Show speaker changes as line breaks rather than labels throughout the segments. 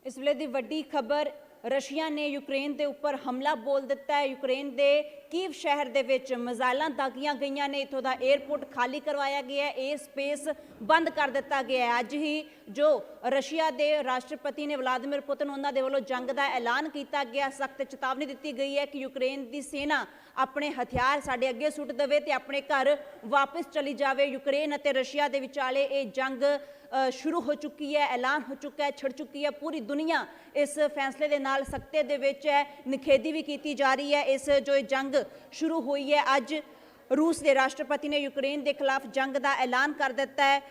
इस वेले दी वड्डी खबर रशिया ने यूक्रेन के उपर हमला बोल दिता है। यूक्रेन के कीव शहर दे विच मिसाइलां दागियां गईयां ने, इत्थों दा एयरपोर्ट खाली करवाया गया है, एयर स्पेस बंद कर दिता गया है। अज ही जो रशिया के राष्ट्रपति ने व्लादिमीर पुतिन उन्हां दे वल्लों जंग का ऐलान किया गया, सख्त चेतावनी दी गई है कि यूक्रेन की सेना अपने हथियार साडे अगे सुट देवे ते अपने घर वापस चली जाए। यूक्रेन अते रशिया के विचाले ये जंग शुरू हो चुकी है, ऐलान हो चुका है, छिड़ चुकी है। पूरी दुनिया इस फैसले के नाल सख्ते दे विच है, निखेधी भी की जा रही है। इस जो जंग शुरू हुई है, अज रूस के राष्ट्रपति ने यूक्रेन के खिलाफ जंग का ऐलान कर दिता है।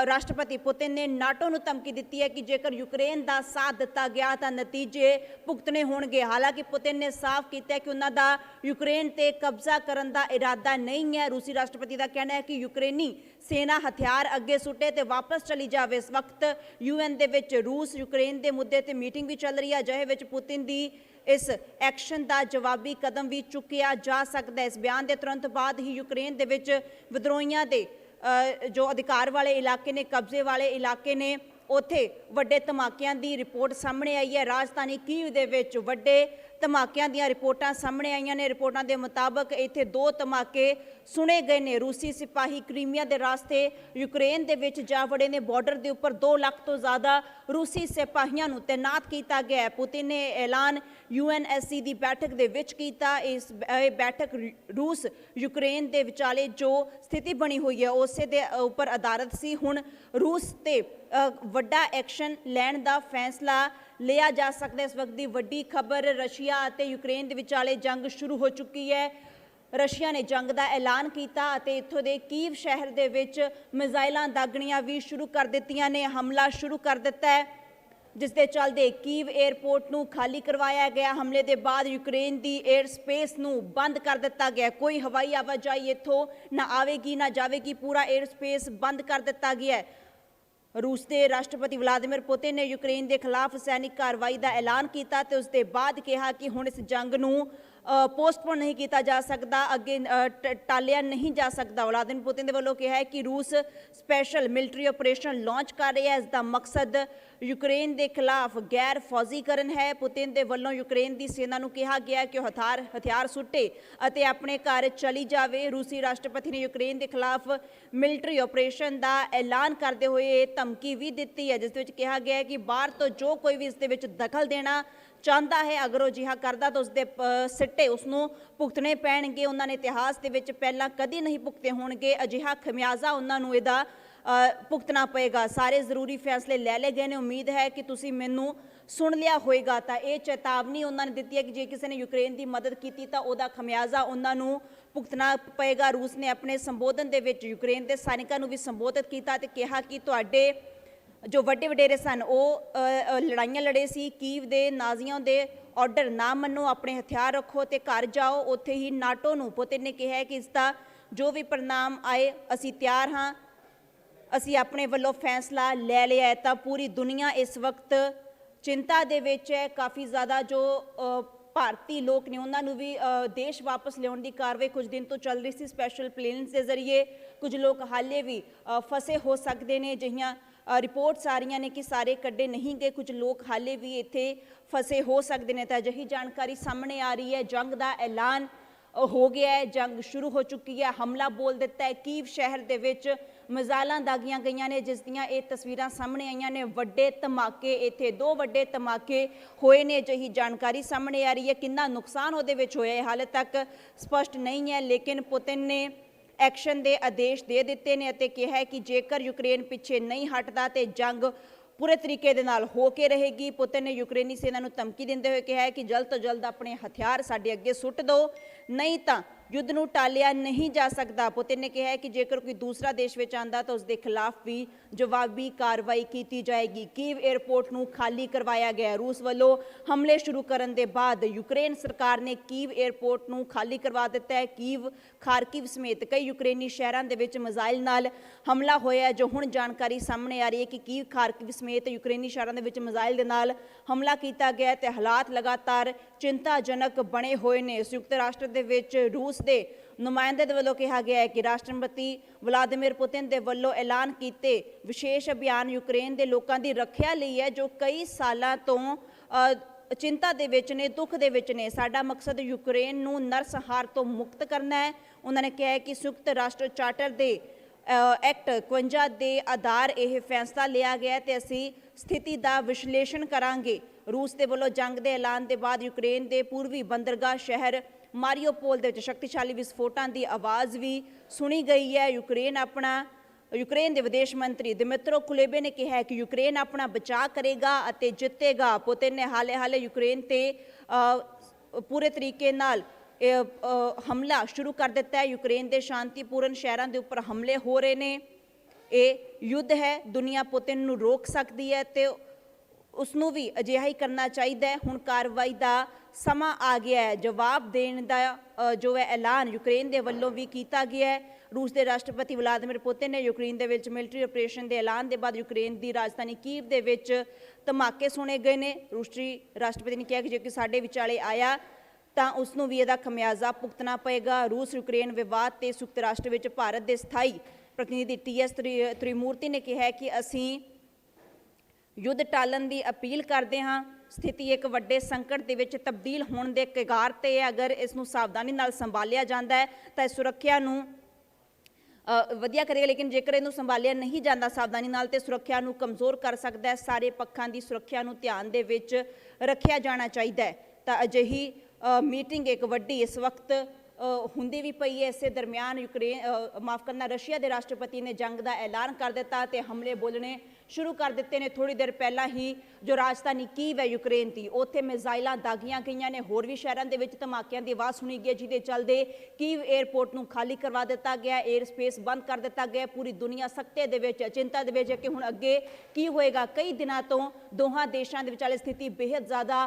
राष्ट्रपति पुतिन ने नाटो को धमकी दी है कि जेकर यूक्रेन का साथ दिता गया तो नतीजे भुगतने होंगे। हालांकि पुतिन ने साफ किया है कि उन्हों का यूक्रेन पर कब्जा करने का इरादा नहीं है। रूसी राष्ट्रपति का कहना है कि यूक्रेनी सेना हथियार अगे सुटे तो वापस चली जाए। इस वक्त UN के रूस यूक्रेन के मुद्दे पर मीटिंग भी चल रही है, अजिहे पुतिन की इस एक्शन का जवाबी कदम भी चुकिया जा सकता है। इस बयान के तुरंत बाद ही यूक्रेन के विच विद्रोहियों के जो अधिकार वाले इलाके ने, कब्जे वाले इलाके ने, उत्थे वड्डे धमाकियां की रिपोर्ट सामने आई है। राजधानी कीव दे विच वड्डे धमाकियां दी रिपोर्टां सामने आईयां ने। रिपोर्टां के मुताबक इत्थे 2 धमाके सुने गए ने। रूसी सिपाही क्रीमिया के रास्ते यूक्रेन के विच जा वड़े ने। बॉर्डर के उपर 2 लाख तो ज़्यादा रूसी सिपाहियों को तैनात किया गया है। पुतिन ने ऐलान UNSC की बैठक के विच कीता। इस बैठक रूस यूक्रेन के विचाले जो स्थिति बनी हुई है उस दे उपर आधारित सी। हुण रूस ते वड्डा एक्शन लैण का फैसला लिया जा सकता है। इस वक्त की वड्डी खबर, रशिया और यूक्रेन के विचाले जंग शुरू हो चुकी है। रशिया ने जंग का ऐलान किया, इत्थों के कीव शहर के विच मिसाइलां दागणियां भी शुरू कर दित्तियां ने, हमला शुरू कर दिता है, जिस दे चलते कीव एयरपोर्ट नूं खाली करवाया गया। हमले के बाद यूक्रेन की एयर स्पेस नूं बंद कर दिता गया। कोई हवाई आवाजाही इत्थों ना आवेगी ना जाएगी, पूरा एयर स्पेस बंद कर दिता गया है। रूस के राष्ट्रपति व्लादिमीर पुतिन ने यूक्रेन के खिलाफ सैनिक कार्रवाई का ऐलान किया तो उसके बाद कहा कि हुण इस जंग नूं पोस्टपोन नहीं किया जा सकता, अगे टालिया नहीं जा सकता। व्लादिमीर पुतिन के वलों कहा है कि रूस स्पैशल मिलिट्री ऑपरेशन लॉन्च कर रहा है। इसका मकसद यूक्रेन के खिलाफ गैर फौजीकरण है। पुतिन के वलों यूक्रेन की सेना को कहा गया कि हथियार सुटे और अपने घर चली जाए। रूसी राष्ट्रपति ने यूक्रेन के खिलाफ मिलिट्री ऑपरेशन का ऐलान करते हुए धमकी भी दी है, जिस कहा गया है कि बाहर तो जो कोई भी इस दखल देना चाहता है, अगर वह जिहा करता तो उसके सिट्टे उसनों भुगतने पैणगे। उन्होंने इतिहास के विच पहला कदी नहीं भुगते होणगे, अजिहा खमियाजा उन्होंने इहदा भुगतना पेगा। सारे जरूरी फैसले लै ले गए ने। उम्मीद है कि तुसीं मैनू सुन लिया होएगा। तो यह चेतावनी उन्होंने दी है कि जे किसी ने यूक्रेन की मदद की तो वह खमियाजा उन्होंने भुगतना पेगा। रूस ने अपने संबोधन के विच यूक्रेन के सैनिकों भी संबोधित किया तो कहा कि तुहाडे जो वड्डे वडेरे सन वो लड़ाइयां लड़े सी, कीव दे नाजियों के ऑर्डर ना मनो, अपने हथियार रखो तो घर जाओ। उत्थे ही नाटो नूं पुतिन ने कहा है कि इसका जो भी परिणाम आए असी तैयार हाँ, असी अपने वल्लों फैसला ले लिया है। तो पूरी दुनिया इस वक्त चिंता दे विच है। काफ़ी ज़्यादा जो भारतीय लोग ने उन्होंने भी देश वापस लियाउण की कार्रवाई कुछ दिन तो चल रही सी स्पैशल प्लेन्स के जरिए। कुछ लोग हाले भी फसे हो सकते हैं, जिहियां रिपोर्ट्स आ रही ने कि सारे कड्डे नहीं गए, कुछ लोग हाले भी इत्थे फसे हो सकते हैं। तो अजिही जानकारी सामने आ रही है। जंग का ऐलान हो गया है, जंग शुरू हो चुकी है। हमला बोल दिता है। कीव शहर के विच मिसाइलां दागियां गईयां ने, जिस दियां ये तस्वीरां सामने आईयां ने। वड्डे धमाके इत्थे 2 वड्डे धमाके होए ने, अजिही जानकारी सामने आ रही है। कितना नुकसान उहदे विच होया है हाले तक स्पष्ट नहीं है, लेकिन पुतिन ने एक्शन के आदेश दे दिते ने अते कहा है कि जेकर यूक्रेन पिछे नहीं हटता तो जंग पूरे तरीके दे नाल हो के रहेगी। पुतिन ने यूक्रेनी सेना को धमकी देते हुए कहा है कि जल्द तो जल्द अपने हथियार साडे अगे सुट दो, नहीं तो युद्ध नूं टालिया नहीं जा सकता। पुतिन ने कहा है कि जेकर कोई दूसरा देश विच आंदा तो उसके खिलाफ भी जवाबी कार्रवाई की जाएगी। कीव एयरपोर्ट नूं खाली करवाया गया। रूस वालों हमले शुरू करने के बाद यूक्रेन सरकार ने कीव एयरपोर्ट नूं खाली करवा दिता है। कीव, खारकिव समेत कई यूक्रेनी शहरों के विच मिसाइल नाल हमला होया, जो हुण जानकारी सामने आ रही है कि कीव, खारकिव समेत यूक्रेनी शहरों के विच मिसाइल दे नाल हमला किया गया। तो हालात लगातार चिंताजनक बने हुए ने। संयुक्त राष्ट्र दे विच रूस रूस के नुमाइंदे दे वल्लों कहा गया है कि राष्ट्रपति व्लादिमीर पुतिन दे वल्लों ऐलान कीते विशेष अभियान यूक्रेन के लोगों की रखिया लई है, जो कई सालों तो चिंता दे विच ने, दुख दे विच ने। साडा मकसद यूक्रेन नूं नरसंहार तो मुक्त करना है। उन्होंने कहा है कि संयुक्त राष्ट्र चार्टर दे एक्ट 51 के आधार यह फैसला लिया गया तो असी स्थिति का विश्लेषण करांगे। रूस के वलों जंग के ऐलान के बाद यूक्रेन के पूर्वी बंदरगाह शहर मारियोपोल के शक्तिशाली विस्फोटां की आवाज़ भी सुनी गई है। यूक्रेन के विदेश मंत्री दिमित्रो कुलेबा ने कहा है कि यूक्रेन अपना बचाव करेगा और जितेगा। पुतिन ने हाले यूक्रेन से पूरे तरीके नाल हमला शुरू कर दिता है। यूक्रेन के शांतिपूर्ण शहरों के उपर हमले हो रहे हैं। ये युद्ध है, दुनिया पुतिन नूं रोक सकती है तो उसनूं भी अजिहा ही करना चाहिए। हुण कार्रवाई का समा आ गया है। जवाब देने का जो है ऐलान यूक्रेन के वलों भी किया गया है। रूस के राष्ट्रपति व्लादिमीर पुतिन ने यूक्रेन के विच मिलिटरी ऑपरेशन के ऐलान के बाद यूक्रेन की राजधानी कीव के विच धमाके सुने गए हैं। रूसी राष्ट्रपति ने कहा कि जो कि साडे विचाले आया तो उसनूं भी इहदा खमियाजा भुगतना पएगा। रूस यूक्रेन विवाद ते संयुक्त राष्ट्र विच भारत के स्थाई प्रतिनिधि TS त्रिमूर्ति ने कहा कि असी युद्ध टालन की अपील करते हाँ। स्थिति एक वड्डे संकट के विच तब्दील होने के कगार ते है। अगर इसनूं सावधानी नाल संभालिया जाता है तो इस सुरक्षा नूं वधिया करेगा, लेकिन जेकर इनू संभालिया नहीं जाता सावधानी नाल ते सुरक्षा नूं कमज़ोर कर सकता है। सारे पक्षों की सुरक्षा नूं ध्यान दे विच रखिया जाना चाहिए है। तो अजिही मीटिंग एक वड्डी इस वक्त हुंदी भी पई है। इस दरम्यान माफ़ करना रशिया के राष्ट्रपति ने जंग का ऐलान कर दिता तो हमले बोलने शुरू कर दिते हैं। थोड़ी देर पहला ही जो राजधानी कीव है यूक्रेन की, उत्थे मिसाइलां दागियां गई ने। होर भी शहरों के विच धमाकिਆਂ की आवाज़ सुनी गई, जिसके चलते कीव एयरपोर्ट नूं खाली करवा दिता गया, एयर स्पेस बंद कर दिता गया। पूरी दुनिया सख्ते दे विच चिंता दे विच है कि हुण अगे की होएगा। कई दिनों तो दोहां देशों के विचाले स्थिति बेहद ज़्यादा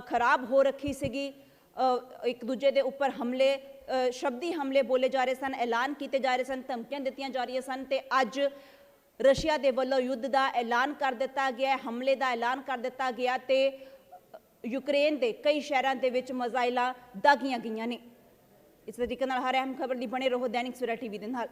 खराब हो रखी सीगी। एक दूजे के उपर हमले शब्दी हमले बोले जा रहे सन, ऐलान किए जा रहे सन, धमकियां दित्तियां जा रही सन। तो अज रशिया के वलों युद्ध का ऐलान कर दिता गया, हमले का ऐलान कर दिता गया तो यूक्रेन के कई शहरों के विच मिसाइलां दागियां गईयां ने। इस तरीके नाल हर अहम खबर दी बने रहो दैनिक सवेरा टीवी दे नाल।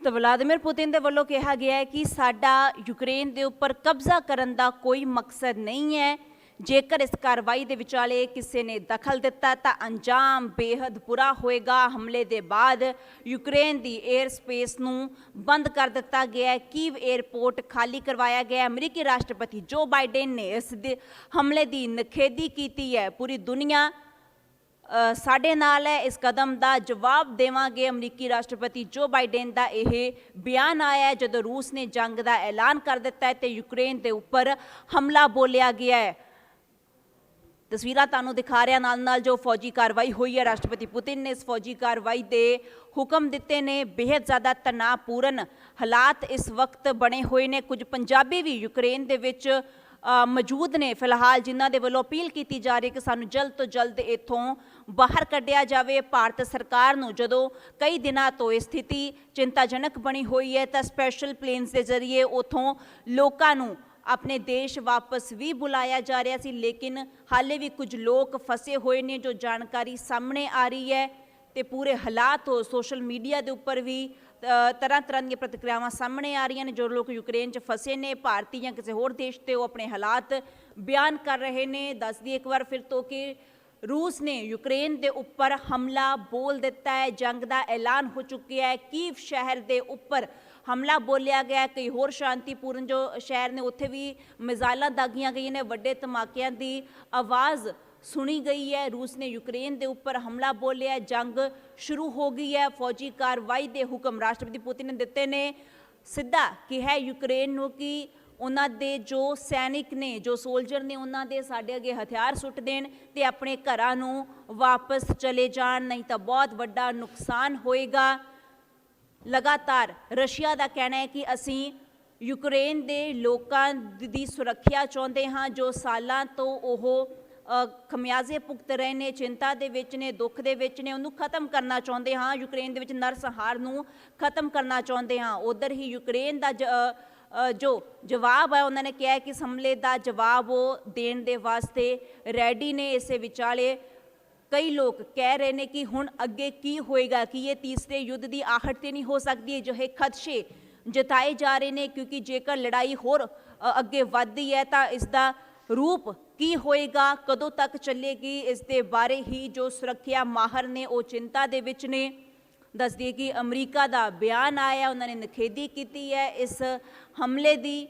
तो व्लादिमीर पुतिन के वलों कहा गया है कि साडा यूक्रेन के उपर कब्जा करने का कोई मकसद नहीं है। जेकर इस कार्रवाई के विचाले किसी ने दखल दिता तो अंजाम बेहद बुरा होएगा। हमले के बाद यूक्रेन की एयर स्पेस नूं बंद कर दिता गया है। कीव एयरपोर्ट खाली करवाया गया। अमरीकी राष्ट्रपति जो बाइडेन ने इस हमले की निखेधी की है। पूरी दुनिया साडे नाल है। इस कदम का जवाब देवांगे। अमरीकी राष्ट्रपति जो बाइडेन का यह बयान आया है जदों रूस ने जंग का ऐलान कर दिता है तो यूक्रेन के उपर हमला बोलिया गया है। तस्वीरां तुहानूं दिखा रहा नाल जो फौजी कार्रवाई हुई है। राष्ट्रपति पुतिन ने इस फौजी कार्रवाई के हुक्म दिते ने। बेहद ज़्यादा तनावपूर्ण हालात इस वक्त बने हुए ने। कुछ पंजाबी भी यूक्रेन के विच मौजूद ने फिलहाल, जिन्हों के वलों अपील की जा रही कि सानू जल्द तो जल्द इत्थों बाहर कढ़िया जाए। भारत सरकार नूं जदों कई दिनों तो ये स्थिति चिंताजनक बनी हुई है तो स्पैशल प्लेन्स के जरिए उत्थों लोगों नूं अपने देश वापस भी बुलाया जा रहा सी, लेकिन हाले भी कुछ लोग फसे हुए ने जो जानकारी सामने आ रही है। तो पूरे हालात हो सोशल मीडिया के उपर भी तरह तरह दी प्रतिक्रियावां सामने आ रही हैं। जो लोग यूक्रेन च फसे ने, भारतीय या किसी होर देश से वो अपने हालात बयान कर रहे हैं। दस दी एक बार फिर तो कि रूस ने यूक्रेन के उपर हमला बोल दिता है। जंग का ऐलान हो चुका है। कीव शहर के उपर हमला बोलिया गया। कई होर शांतिपूर्ण जो शहर ने उत्थे भी मिसाइलां दागियां गई ने। वड्डे धमाकिਆਂ की आवाज़ सुनी गई है। रूस ने यूक्रेन के उपर हमला बोलिया। जंग शुरू हो गई है। फौजी कार्रवाई के हुक्म राष्ट्रपति पुतिन ने दिते ने। ਸਿੱਧਾ ਕਿਹਾ ਯੂਕਰੇਨ ਨੂੰ ਕਿ ਉਹਨਾਂ ਦੇ ਜੋ ਸੈਨਿਕ ਨੇ, ਜੋ ਸੋਲਜਰ ਨੇ, ਉਹਨਾਂ ਦੇ ਸਾਡੇ ਅੱਗੇ ਹਥਿਆਰ ਸੁੱਟ ਦੇਣ ਤੇ ਆਪਣੇ ਘਰਾਂ ਨੂੰ ਵਾਪਸ ਚਲੇ ਜਾਣ, ਨਹੀਂ ਤਾਂ ਬਹੁਤ ਵੱਡਾ ਨੁਕਸਾਨ ਹੋਏਗਾ। ਲਗਾਤਾਰ ਰਸ਼ੀਆ ਦਾ ਕਹਿਣਾ ਹੈ ਕਿ ਅਸੀਂ ਯੂਕਰੇਨ ਦੇ ਲੋਕਾਂ ਦੀ ਸੁਰੱਖਿਆ ਚਾਹੁੰਦੇ ਹਾਂ, ਜੋ ਸਾਲਾਂ ਤੋਂ ਉਹ ਖਮਿਆਜ਼ੇ ਭੁਗਤ ਰਹੇ ਨੇ, ਚਿੰਤਾ ਦੇ ਵਿੱਚ ਨੇ, ਦੁੱਖ ਦੇ ਵਿੱਚ ਨੇ, ਉਹਨੂੰ ਖਤਮ ਕਰਨਾ ਚਾਹੁੰਦੇ ਹਾਂ। ਯੂਕਰੇਨ ਦੇ ਵਿੱਚ ਨਰਸੰਹਾਰ ਨੂੰ ਖਤਮ ਕਰਨਾ ਚਾਹੁੰਦੇ ਹਾਂ। ਉੱਧਰ ਹੀ ਯੂਕਰੇਨ ਦਾ ਜੋ ਜਵਾਬ ਹੈ, ਉਹਨਾਂ ਨੇ ਕਿਹਾ ਕਿ ਇਸ ਹਮਲੇ ਦਾ ਜਵਾਬ ਉਹ ਦੇਣ ਦੇ ਵਾਸਤੇ ਰੈਡੀ ਨੇ। ਇਸੇ ਵਿਚਾਲੇ ਕਈ ਲੋਕ ਕਹਿ ਰਹੇ ਨੇ ਕਿ ਹੁਣ ਅੱਗੇ ਕੀ ਹੋਏਗਾ, ਕਿ ਇਹ ਤੀਸਰੇ ਯੁੱਧ ਦੀ ਆਹਟ ਤੇ ਨਹੀਂ ਹੋ ਸਕਦੀ, ਜੋ ਹੈ ਖਦਸ਼ੇ ਜਤਾਏ ਜਾ ਰਹੇ ਨੇ, ਕਿਉਂਕਿ ਜੇਕਰ ਲੜਾਈ ਹੋਰ ਅੱਗੇ ਵੱਧਦੀ ਹੈ ਤਾਂ ਇਸ ਦਾ ਰੂਪ ਕੀ ਹੋਏਗਾ, ਕਦੋਂ ਤੱਕ ਚੱਲੇਗੀ, ਇਸ ਦੇ ਬਾਰੇ ਹੀ ਜੋ ਸੁਰੱਖਿਆ ਮਾਹਰ ਨੇ ਉਹ ਚਿੰਤਾ ਦੇ ਵਿੱਚ ਨੇ। ਦੱਸ ਦਈਏ ਕਿ ਅਮਰੀਕਾ ਦਾ ਬਿਆਨ ਆਇਆ, ਉਹਨਾਂ ਨੇ ਨਿਖੇਧੀ ਕੀਤੀ ਹੈ ਇਸ ਹਮਲੇ ਦੀ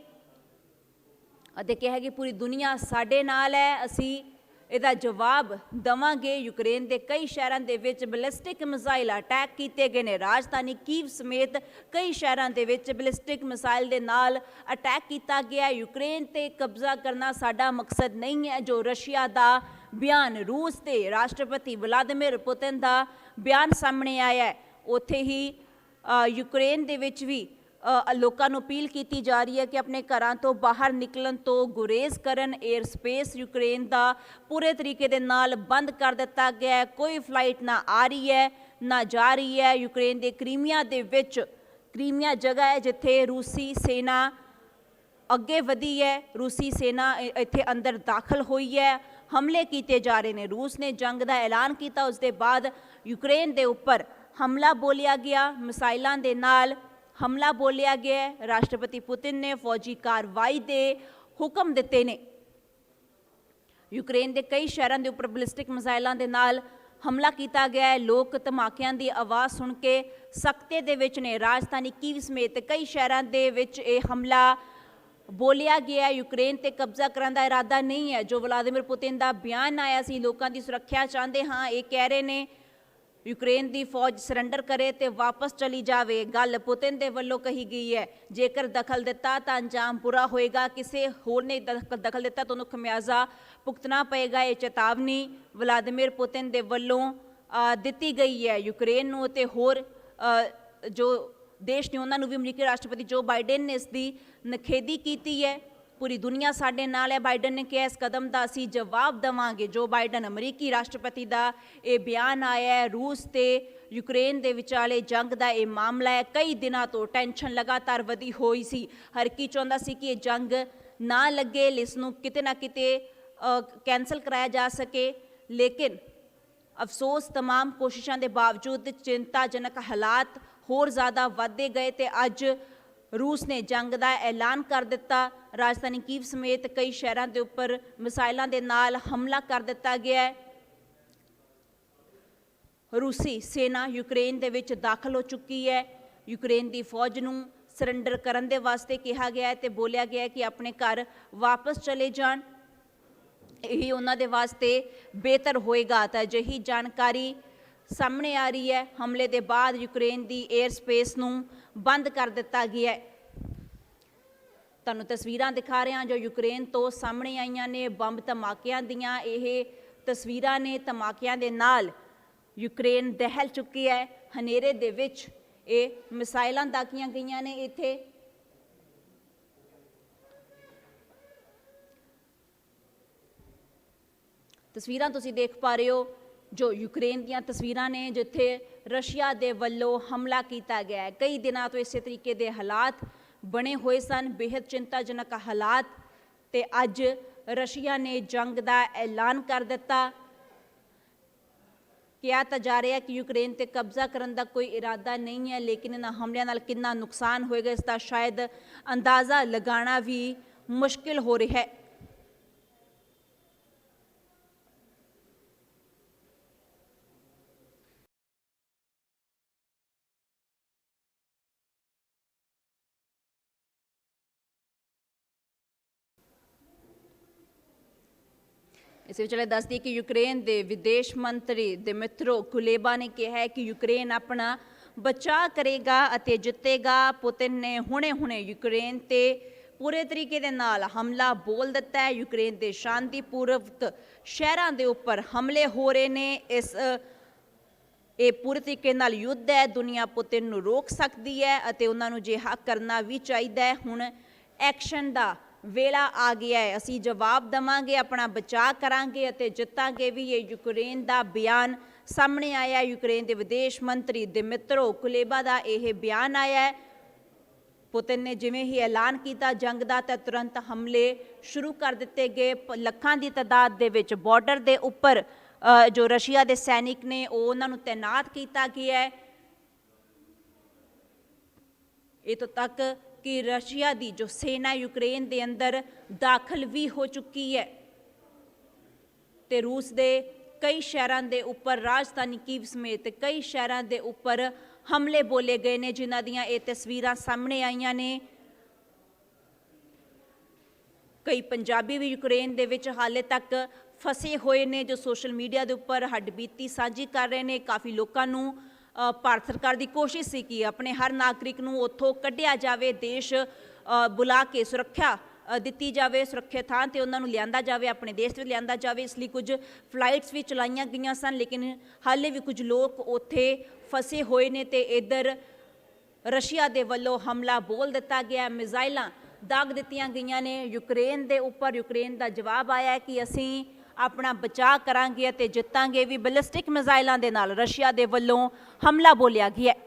ਅਤੇ ਕਿਹਾ ਕਿ ਪੂਰੀ ਦੁਨੀਆ ਸਾਡੇ ਨਾਲ ਹੈ, ਅਸੀਂ ਇਹਦਾ ਜਵਾਬ ਦੇਵਾਂਗੇ। ਯੂਕਰੇਨ ਦੇ ਕਈ ਸ਼ਹਿਰਾਂ ਦੇ ਵਿੱਚ ਬੈਲਿਸਟਿਕ ਮਿਜ਼ਾਈਲ ਅਟੈਕ ਕੀਤੇ ਗਏ ਨੇ। ਰਾਜਧਾਨੀ ਕੀਵ ਸਮੇਤ ਕਈ ਸ਼ਹਿਰਾਂ ਦੇ ਵਿੱਚ ਬੈਲਿਸਟਿਕ ਮਿਸਾਈਲ ਦੇ ਨਾਲ ਅਟੈਕ ਕੀਤਾ ਗਿਆ। ਯੂਕਰੇਨ ਤੇ ਕਬਜ਼ਾ ਕਰਨਾ ਸਾਡਾ ਮਕਸਦ ਨਹੀਂ ਹੈ, ਜੋ ਰਸ਼ੀਆ ਦਾ ਬਿਆਨ, ਰੂਸ ਦੇ ਰਾਸ਼ਟਰਪਤੀ ਵਲਾਦੀਮਿਰ ਪੁਤਿਨ ਦਾ ਬਿਆਨ ਸਾਹਮਣੇ ਆਇਆ ਹੈ। ਉੱਥੇ ਹੀ ਯੂਕਰੇਨ ਦੇ ਵਿੱਚ ਵੀ ਲੋਕਾਂ ਨੂੰ ਅਪੀਲ ਕੀਤੀ ਜਾ ਰਹੀ ਹੈ ਕਿ ਆਪਣੇ ਘਰਾਂ ਤੋਂ ਬਾਹਰ ਨਿਕਲਣ ਤੋਂ ਗੁਰੇਜ਼ ਕਰਨ। 에ਅਰ ਸਪੇਸ ਯੂਕਰੇਨ ਦਾ ਪੂਰੇ ਤਰੀਕੇ ਦੇ ਨਾਲ ਬੰਦ ਕਰ ਦਿੱਤਾ ਗਿਆ ਹੈ। ਕੋਈ ਫਲਾਈਟ ਨਾ ਆ ਰਹੀ ਹੈ ਨਾ ਜਾ ਰਹੀ ਹੈ। ਯੂਕਰੇਨ ਦੇ ਕ੍ਰੀਮੀਆ ਦੇ ਵਿੱਚ, ਕ੍ਰੀਮੀਆ ਜਗ੍ਹਾ ਹੈ ਜਿੱਥੇ ਰੂਸੀ ਸੈਨਾ ਅੱਗੇ ਵਧੀ ਹੈ, ਰੂਸੀ ਸੈਨਾ ਇੱਥੇ ਅੰਦਰ ਦਾਖਲ ਹੋਈ ਹੈ, ਹਮਲੇ ਕੀਤੇ ਜਾ ਰਹੇ ਨੇ। ਰੂਸ ਨੇ ਜੰਗ ਦਾ ਐਲਾਨ ਕੀਤਾ, ਉਸ ਦੇ ਬਾਅਦ ਯੂਕਰੇਨ ਦੇ ਉੱਪਰ ਹਮਲਾ ਬੋਲਿਆ ਗਿਆ, ਮਿਸਾਈਲਾਂ ਦੇ ਨਾਲ ਹਮਲਾ ਬੋਲਿਆ ਗਿਆ। ਰਾਸ਼ਟਰਪਤੀ ਪੁਤਿਨ ਨੇ ਫੌਜੀ ਕਾਰਵਾਈ ਦੇ ਹੁਕਮ ਦਿੱਤੇ ਨੇ। ਯੂਕਰੇਨ ਦੇ ਕਈ ਸ਼ਹਿਰਾਂ ਦੇ ਉੱਪਰ ਬੈਲਿਸਟਿਕ ਮਿਸਾਈਲਾਂ ਦੇ ਨਾਲ ਹਮਲਾ ਕੀਤਾ ਗਿਆ ਹੈ। ਲੋਕ ਧਮਾਕਿਆਂ ਦੀ ਆਵਾਜ਼ ਸੁਣ ਕੇ ਸਖਤੇ ਦੇ ਵਿੱਚ ਨੇ। ਰਾਜਧਾਨੀ ਕੀਵ ਸਮੇਤ ਕਈ ਸ਼ਹਿਰਾਂ ਦੇ ਵਿੱਚ ਇਹ ਹਮਲਾ ਬੋਲਿਆ ਗਿਆ। ਯੂਕਰੇਨ ਤੇ ਕਬਜ਼ਾ ਕਰਨ ਦਾ ਇਰਾਦਾ ਨਹੀਂ ਹੈ, ਜੋ ਵਲਾਦੀਮਿਰ ਪੁਤਿਨ ਦਾ ਬਿਆਨ ਆਇਆ ਸੀ। ਲੋਕਾਂ ਦੀ ਸੁਰੱਖਿਆ ਚਾਹੁੰਦੇ ਹਾਂ, ਇਹ ਕਹਿ ਰਹੇ ਨੇ ਯੂਕਰੇਨ ਦੀ ਫੌਜ ਸਰੈਂਡਰ ਕਰੇ ਤੇ ਵਾਪਸ ਚਲੀ ਜਾਵੇ। ਗੱਲ ਪੁਤਿਨ ਦੇ ਵੱਲੋਂ ਕਹੀ ਗਈ ਹੈ। ਜੇਕਰ ਦਖਲ ਦਿੱਤਾ ਤਾਂ ਅੰਜਾਮ ਬੁਰਾ ਹੋਏਗਾ, ਕਿਸੇ ਹੋਰ ਨੇ ਦਖਲ ਦਿੱਤਾ ਤਾਂ ਉਹਨੂੰ ਖਮਿਆਜ਼ਾ ਭੁਗਤਣਾ ਪਏਗਾ। ਇਹ ਚੇਤਾਵਨੀ ਵਲਾਦੀਮਿਰ ਪੁਤਿਨ ਦੇ ਵੱਲੋਂ ਦਿੱਤੀ ਗਈ ਹੈ ਯੂਕਰੇਨ ਨੂੰ ਅਤੇ ਹੋਰ ਜੋ ਦੇਸ਼ ਨੇ ਉਹਨਾਂ ਨੂੰ ਵੀ। ਅਮਰੀਕੀ ਰਾਸ਼ਟਰਪਤੀ ਜੋ ਬਾਈਡਨ ਨੇ ਇਸ ਦੀ ਨਿਖੇਧੀ ਕੀਤੀ ਹੈ। ਪੂਰੀ ਦੁਨੀਆ ਸਾਡੇ ਨਾਲ ਹੈ, ਬਾਈਡਨ ਨੇ ਕਿਹਾ। ਇਸ ਕਦਮ ਦਾ ਅਸੀਂ ਜਵਾਬ ਦੇਵਾਂਗੇ। ਜੋ ਬਾਈਡਨ ਅਮਰੀਕੀ ਰਾਸ਼ਟਰਪਤੀ ਦਾ ਇਹ ਬਿਆਨ ਆਇਆ ਹੈ। ਰੂਸ ਤੇ ਯੂਕਰੇਨ ਦੇ ਵਿਚਾਲੇ ਜੰਗ ਦਾ ਇਹ ਮਾਮਲਾ ਹੈ। ਕਈ ਦਿਨਾਂ ਤੋਂ ਟੈਨਸ਼ਨ ਲਗਾਤਾਰ ਵਧੀ ਹੋਈ ਸੀ। ਹਰ ਕੀ ਚਾਹੁੰਦਾ ਸੀ ਕਿ ਇਹ ਜੰਗ ਨਾ ਲੱਗੇ, ਇਸ ਨੂੰ ਕਿਤੇ ਨਾ ਕਿਤੇ ਕੈਂਸਲ ਕਰਾਇਆ ਜਾ ਸਕੇ, ਲੇਕਿਨ ਅਫਸੋਸ तमाम ਕੋਸ਼ਿਸ਼ਾਂ ਦੇ ਬਾਵਜੂਦ ਚਿੰਤਾਜਨਕ ਹਾਲਾਤ ਹੋਰ ਜ਼ਿਆਦਾ ਵੱਧਦੇ ਗਏ ਤੇ ਅੱਜ रूस ने जंग का ऐलान कर दिता। राजधानी कीव समेत कई शहरों के उपर मिसाइलों के नाल हमला कर दिता गया है। रूसी सेना यूक्रेन दे विच दाखिल हो चुकी है। यूक्रेन की फौज नूं सरेंडर करन दे वास्ते कहा गया है तो बोलिया गया है कि अपने घर वापस चले जान, यही उन्हां दे वास्ते बेहतर होएगा। तो अजिही जानकारी सामने आ रही है। हमले के बाद यूक्रेन की एयर स्पेस नूं बंद कर दिता गया है। तुहानूं तस्वीरां दिखा रहे हैं जो यूक्रेन तो सामने आईयां ने बंब धमाकियां दियां। ये तस्वीरां ने धमाकियां दे नाल यूक्रेन दहल चुकी है। हनेरे दे विच ये मिसाइलां दागियां गईयां ने। इत्थे तस्वीरां तुसीं देख पा रहे हो जो यूक्रेन दीयां तस्वीरां ने जिथे रशिया दे वल्लों हमला किया गया है। कई दिनों तो इस तरीके के हालात बने हुए सन, बेहद चिंताजनक हालात, ते अज रशिया ने जंग का ऐलान कर दिता। किया तो जा रहा है कि यूक्रेन ते कब्जा करने का कोई इरादा नहीं है, लेकिन इन्हां हमलियां नाल कितना नुकसान होएगा इसका शायद अंदाज़ा लगाना भी मुश्किल हो रहा है। इस विचले दस दी कि यूक्रेन के विदेश मंत्री दिमित्रो कुलेबा ने कहा है कि यूक्रेन अपना ਬਚਾਅ ਕਰੇਗਾ ਅਤੇ ਜਿੱਤੇਗਾ। ਪੁਤਿਨ ਨੇ ਹੁਣੇ ਯੂਕਰੇਨ ਤੇ ਪੂਰੇ ਤਰੀਕੇ ਦੇ ਨਾਲ ਹਮਲਾ ਬੋਲ ਦਿੱਤਾ ਹੈ। ਯੂਕਰੇਨ ਦੇ ਸ਼ਾਂਤੀਪੂਰਵਕ ਸ਼ਹਿਰਾਂ ਦੇ ਉੱਪਰ ਹਮਲੇ ਹੋ ਰਹੇ ਨੇ। ਇਹ ਪੂਰੇ ਤਰੀਕੇ ਨਾਲ ਯੁੱਧ ਹੈ। ਦੁਨੀਆ ਪੁਤਿਨ ਨੂੰ ਰੋਕ ਸਕਦੀ ਹੈ ਅਤੇ ਉਹਨਾਂ ਨੂੰ ਜਿਹਾ ਕਰਨਾ ਵੀ ਚਾਹੀਦਾ ਹੈ। ਹੁਣ ਐਕਸ਼ਨ ਦਾ ਵੇਲਾ ਆ ਗਿਆ ਹੈ। ਅਸੀਂ ਜਵਾਬ ਦੇਵਾਂਗੇ, ਆਪਣਾ ਬਚਾਅ ਕਰਾਂਗੇ ਅਤੇ ਜਿੱਤਾਂਗੇ ਵੀ। ਇਹ ਯੂਕਰੇਨ ਦਾ ਬਿਆਨ ਸਾਹਮਣੇ ਆਇਆ। ਯੂਕਰੇਨ ਦੇ ਵਿਦੇਸ਼ ਮੰਤਰੀ ਦਿਮਿਤਰੋ ਕੁਲੇਬਾ ਦਾ ਇਹ ਬਿਆਨ ਆਇਆ ਹੈ। ਪੁਤਿਨ ਨੇ ਜਿਵੇਂ ਹੀ ਐਲਾਨ ਕੀਤਾ ਜੰਗ ਦਾ ਤਾਂ ਤੁਰੰਤ ਹਮਲੇ ਸ਼ੁਰੂ ਕਰ ਦਿੱਤੇ ਗਏ। ਲੱਖਾਂ ਦੀ ਤਾਦਾਦ ਦੇ ਵਿੱਚ ਬਾਰਡਰ ਦੇ ਉੱਪਰ ਜੋ ਰਸ਼ੀਆ ਦੇ ਸੈਨਿਕ ਨੇ ਉਹਨਾਂ ਨੂੰ ਤੈਨਾਤ ਕੀਤਾ ਗਿਆ ਹੈ। ਇੱਥੋਂ ਤੱਕ ਕਿ ਰਸ਼ੀਆ ਦੀ ਜੋ ਸੈਨਾ ਯੂਕਰੇਨ ਦੇ ਅੰਦਰ ਦਾਖਲ ਵੀ ਹੋ ਚੁੱਕੀ ਹੈ ਤੇ ਰੂਸ ਦੇ ਕਈ ਸ਼ਹਿਰਾਂ ਦੇ ਉੱਪਰ, ਰਾਜਧਾਨੀ ਕੀਵ ਸਮੇਤ ਕਈ ਸ਼ਹਿਰਾਂ ਦੇ ਉੱਪਰ ਹਮਲੇ ਬੋਲੇ ਗਏ ਨੇ, ਜਿਨ੍ਹਾਂ ਦੀਆਂ ਇਹ ਤਸਵੀਰਾਂ ਸਾਹਮਣੇ ਆਈਆਂ ਨੇ। ਕਈ ਪੰਜਾਬੀ ਵੀ ਯੂਕਰੇਨ ਦੇ ਵਿੱਚ ਹਾਲੇ ਤੱਕ ਫਸੇ ਹੋਏ ਨੇ, ਜੋ ਸੋਸ਼ਲ ਮੀਡੀਆ ਦੇ ਉੱਪਰ ਹੱਡਬੀਤੀ ਸਾਂਝੀ ਕਰ ਰਹੇ ਨੇ। ਕਾਫੀ ਲੋਕਾਂ ਨੂੰ ਭਾਰਤ ਸਰਕਾਰ ਦੀ ਕੋਸ਼ਿਸ਼ ਸੀ ਕਿ ਆਪਣੇ ਹਰ ਨਾਗਰਿਕ ਨੂੰ ਉੱਥੋਂ ਕੱਢਿਆ ਜਾਵੇ, ਦੇਸ਼ ਬੁਲਾ ਕੇ ਸੁਰੱਖਿਆ ਦਿੱਤੀ ਜਾਵੇ, ਸੁਰੱਖਿਅਤ ਥਾਂ ਤੇ ਉਹਨਾਂ ਨੂੰ ਲਿਆਂਦਾ ਜਾਵੇ, ਆਪਣੇ ਦੇਸ਼ ਵਿੱਚ ਲਿਆਂਦਾ ਜਾਵੇ। ਇਸ ਲਈ ਕੁਝ ਫਲਾਈਟਸ ਵੀ ਚਲਾਈਆਂ ਗਈਆਂ ਸਨ, ਲੇਕਿਨ ਹਾਲੇ ਵੀ ਕੁਝ ਲੋਕ ਉੱਥੇ ਫਸੇ ਹੋਏ ਨੇ ਤੇ ਇੱਧਰ ਰਸ਼ੀਆ ਦੇ ਵੱਲੋਂ ਹਮਲਾ ਬੋਲ ਦਿੱਤਾ ਗਿਆ। ਮਿਜ਼ਾਈਲਾਂ ਦਾਗ ਦਿੱਤੀਆਂ ਗਈਆਂ ਨੇ ਯੂਕਰੇਨ ਦੇ ਉੱਪਰ। ਯੂਕਰੇਨ ਦਾ ਜਵਾਬ ਆਇਆ ਹੈ ਕਿ ਅਸੀਂ ਆਪਣਾ ਬਚਾਅ ਕਰਾਂਗੇ ਅਤੇ ਜਿੱਤਾਂਗੇ ਵੀ। ਬੈਲਿਸਟਿਕ ਮਿਜ਼ਾਈਲਾਂ ਦੇ ਨਾਲ ਰਸ਼ੀਆ ਦੇ ਵੱਲੋਂ ਹਮਲਾ ਬੋਲਿਆ ਗਿਆ ਹੈ।